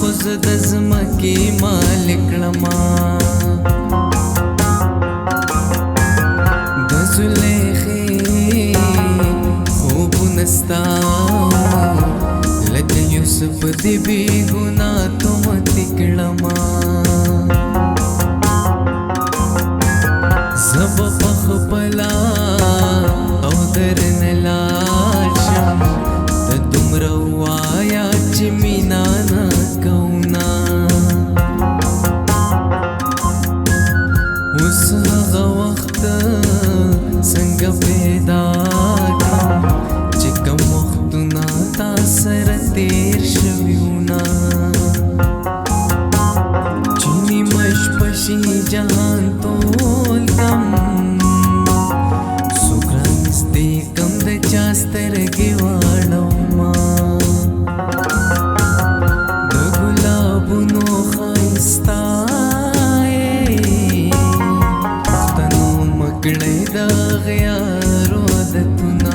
خوز د زمکی مالک لما د زلیخی خوب نستا لکه یوسف دی بی گناہ تو متک لما زب پخ پلا او در نلاشم د دمرو آیا چی مینا نا کونا اس هغه وخت څنګه پیدا کړم چې کوم وختونه تا سره تیر شویونه چینی مش پشي جهان ټول کم سوګرانس دې کم د چا سترګې واړوما د ګلابونو ښایستا مکړی د غیارو عادتونه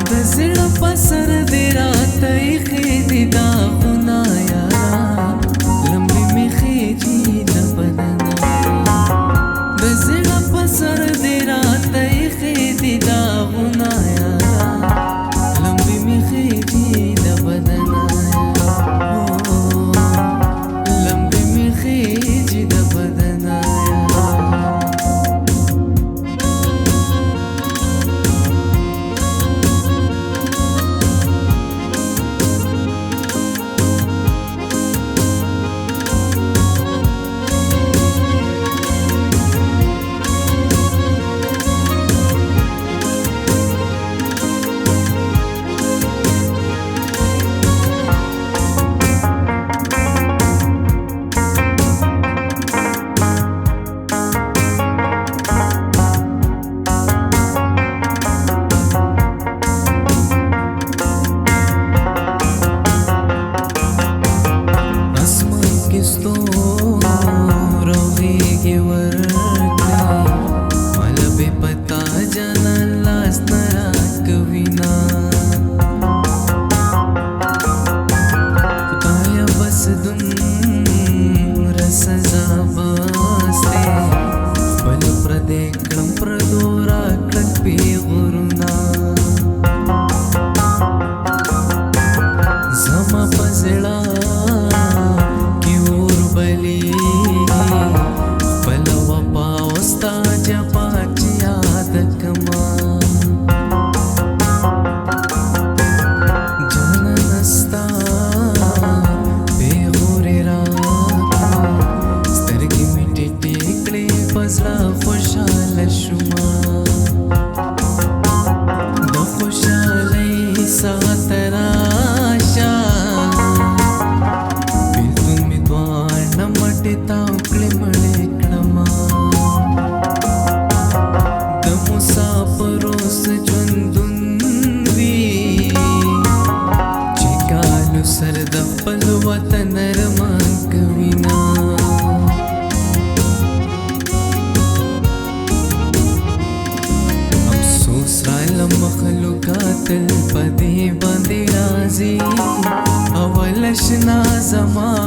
د زړه په سر دې راته ایښې دي داغونه یاره لمبې مې خېجي د بدنه د زړه په سر دې راته ایښې دي داغونه یاره لمبې مې خېجي د بدنه لمبې مې خېجي د بدنه मखलूकात पदे बंदे राजी अवलशना जमा